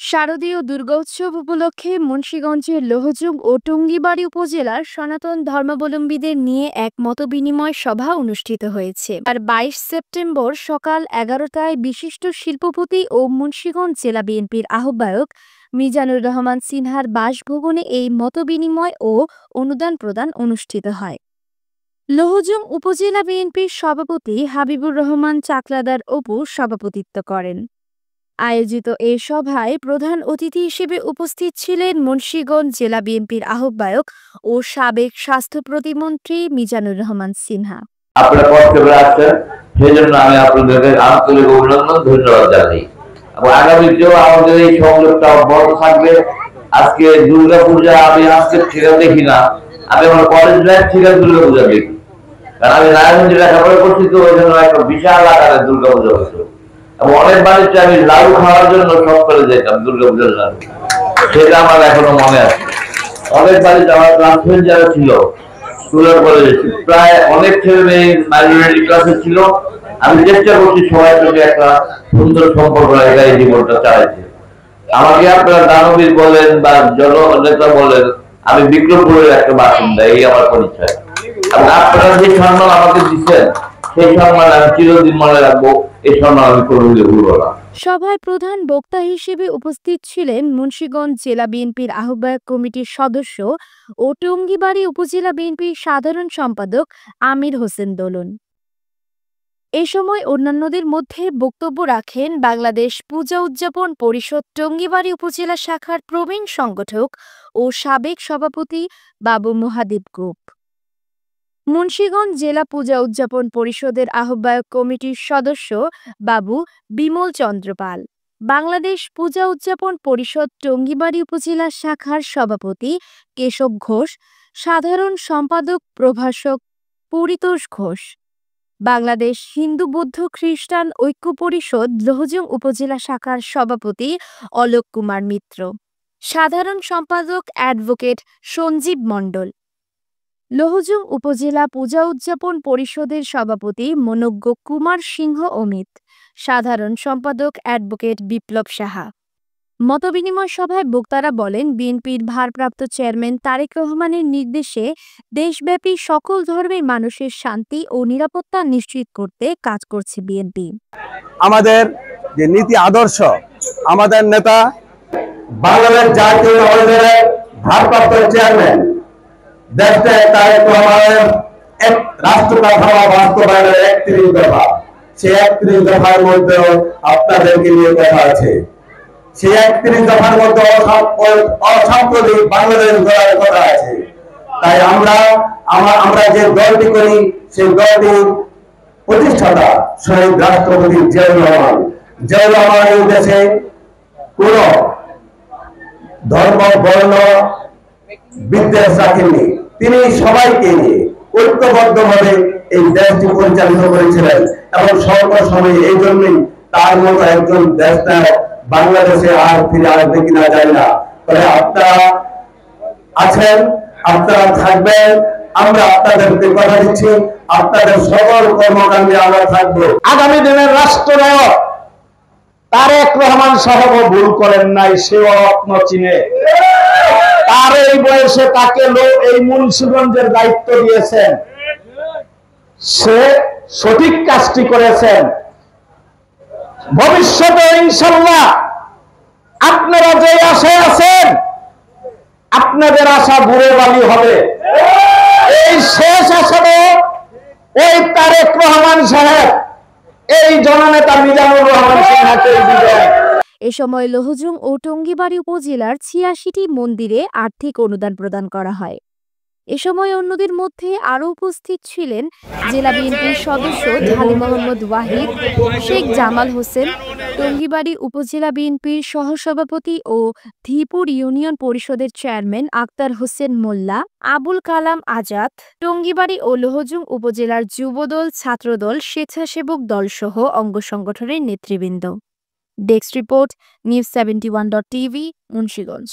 শারদীয় দুর্গোৎসব উপলক্ষে মুন্সিগঞ্জের লোহজং ও টুঙ্গিবাড়ী উপজেলার সনাতন ধর্মাবলম্বীদের নিয়ে এক মতবিনিময় সভা অনুষ্ঠিত হয়েছে। আর ২২ সেপ্টেম্বর সকাল ১১টায় বিশিষ্ট শিল্পপতি ও মুন্সিগঞ্জ জেলা বিএনপির আহ্বায়ক মিজানুর রহমান সিনহার বাসভবনে এই মতবিনিময় ও অনুদান প্রদান অনুষ্ঠিত হয়। লোহজং উপজেলা বিএনপির সভাপতি হাবিবুর রহমান চাকলাদার অপু সভাপতিত্ব করেন। আয়োজিত এ সভায় প্রধান অতিথি হিসেবে উপস্থিত ছিলেন মুন্সিগঞ্জ জেলা বিএনপির আহ্বায়ক ও সাবেক স্বাস্থ্য প্রতিমন্ত্রী মিজানুর রহমান সিনহা। আপনারা কষ্ট করে আসছেন, সেই জন্য আমি আপনাদেরকে আন্তরিক অভিনন্দন, ধন্যবাদ জানাই। এবং আগামীতেও আমাদের এই সংযোগটা বন্ধ থাকবে। আজকে দুর্গাপূজা আমি আজকে ঠিক দেখি না, আমি আমার কলেজ লাইফ ঠিক দুর্গাপূজা দেখি, কারণ আমি নারায়ণগঞ্জে লেখাপড়া করছি, তো ওই জন্য একটা বিশাল আকারে দুর্গাপূজা হতো। এবং অনেক বাড়িতে আমি লাড়ু খাওয়ার জন্য সব করে যেতাম, দুর্গাপূজার লাড়ু, সেটা আমার এখনো মনে আছে। অনেক বাড়িতে আমার ক্লাসমেট যারা ছিল স্কুলের পরে প্রায় অনেক ছেলে মেয়ে মাইনরিটি ক্লাসে ছিল। আমি চেষ্টা করছি সবার সঙ্গে একটা সুন্দর সম্পর্ক রেখে এই জীবনটা চালাইছে। আমাকে আপনারা দানবীর বলেন বা জননেতা বলেন, আমি বিক্রমপুরের একটা বাসিন্দা, এই আমার পরিচয়। আপনারা যে সম্মান আমাকে দিচ্ছেন সেই সম্মান আমি চিরদিন মনে রাখবো, এই সম্মান আমি কোনোদিন ভুলবো না। সভায় প্রধান বক্তা হিসেবে উপস্থিত ছিলেন মুন্সিগঞ্জ জেলা বিএনপির আহ্বায়ক কমিটির সদস্য ও টুঙ্গিবাড়ী উপজেলা বিএনপির সাধারণ সম্পাদক আমির হোসেন দোলন। এ সময় অন্যান্যদের মধ্যে বক্তব্য রাখেন বাংলাদেশ পূজা উদযাপন পরিষদ টঙ্গিবাড়ী উপজেলা শাখার প্রবীণ সংগঠক ও সাবেক সভাপতি বাবু মহাদেব গোপ, মুন্সিগঞ্জ জেলা পূজা উদযাপন পরিষদের আহ্বায়ক কমিটির সদস্য বাবু বিমল চন্দ্র পাল, বাংলাদেশ পূজা উদযাপন পরিষদ টঙ্গিবাড়ী উপজেলা শাখার সভাপতি কেশব ঘোষ, সাধারণ সম্পাদক প্রভাষক পরিতোষ ঘোষ, বাংলাদেশ হিন্দু বৌদ্ধ খ্রিস্টান ঐক্য পরিষদ লোহজং উপজেলা শাখার সভাপতি অলোক কুমার মিত্র, সাধারণ সম্পাদক অ্যাডভোকেট সঞ্জীব মণ্ডল, লোহজং উপজেলা পূজা উদযাপন পরিষদের সভাপতি মনোজ্ঞ কুমার সিংহ অমিত, সাধারণ সম্পাদক অ্যাডভোকেট বিপ্লব সাহা। মতবিনিময় সভায় বক্তারা বলেন, বিএনপির ভারপ্রাপ্ত চেয়ারম্যান তারেক রহমানের নির্দেশে দেশব্যাপী সকল ধর্মের মানুষের শান্তি ও নিরাপত্তা নিশ্চিত করতে কাজ করছে বিএনপি। আমাদের যে নীতি আদর্শ, আমাদের নেতা বাংলাদেশ জাতীয় ভারপ্রাপ্ত চেয়ারম্যান দেশে তারেক রহমানের রাষ্ট্র কাঠামো বাস্তবায়নের ৩১ দফা, সেই ৩১ দফার মধ্যে আপনাদেরকে নিয়ে কথা আছে। সেই ৩১ দফার মধ্যে অসাম্প্রদায়িক বাংলাদেশ গড়ার কথা আছে। তাই আমরা যে দলটি করি, সেই দলটির প্রতিষ্ঠাতা শহীদ রাষ্ট্রপতি জিয়াউর রহমান। জিয়াউর রহমান এই দেশে কোন ধর্ম বর্ণ বিদ্বেষ রাখেননি, তিনি সবাইকে নিয়ে ঐক্যবদ্ধভাবে এই দেশটি পরিচালিত করেছিলেন এবং সর্বসময় এই জন্যই তার মতো একজন দেশ নায়ক বাংলাদেশে আর ফিরে আসবে কিনা জানি না। তবে আপনারা আছেন, আপনারা থাকবেন, আমরা আপনাদেরকে কথা দিচ্ছি, আপনাদের সকল কর্মকাণ্ডে আমরা থাকবো। আগামী দিনের রাষ্ট্রনায়ক তারেক রহমান সাহেব ভুল করেন নাই, সেও রত্ন চিনে। তার এই বয়সে তাকে এই মুন্সিগঞ্জের দায়িত্ব দিয়েছেন, সে সঠিক কাজটি করেছেন। ভবিষ্যতে ইনশাআল্লাহ আপনারা যে আশায় আছেন, আপনাদের আশা বুড়ো বালি হবে। এই শেষ আশাতে ওই তারেক রহমান সাহেব, এই জননেতা মিজানুর রহমান সিনহাকে দিবেন। এ সময় লোহজং ও টঙ্গিবাড়ী উপজেলার ৮৬টি মন্দিরে আর্থিক অনুদান প্রদান করা হয়। এ সময় অন্যদের মধ্যে আরও উপস্থিত ছিলেন জেলা বিএনপির সদস্য ঢালী মোহাম্মদ ওয়াহিদ, শেখ জামাল হোসেন, টঙ্গিবাড়ী উপজেলা বিএনপির সহসভাপতি ও ধীপুর ইউনিয়ন পরিষদের চেয়ারম্যান আক্তার হোসেন মোল্লা, আবুল কালাম আজাদ, টঙ্গিবাড়ী ও লোহজং উপজেলার যুবদল, ছাত্রদল, স্বেচ্ছাসেবক দল সহ অঙ্গ সংগঠনের নেতৃবৃন্দ। Desk report, news 71.tv, Munshiganj.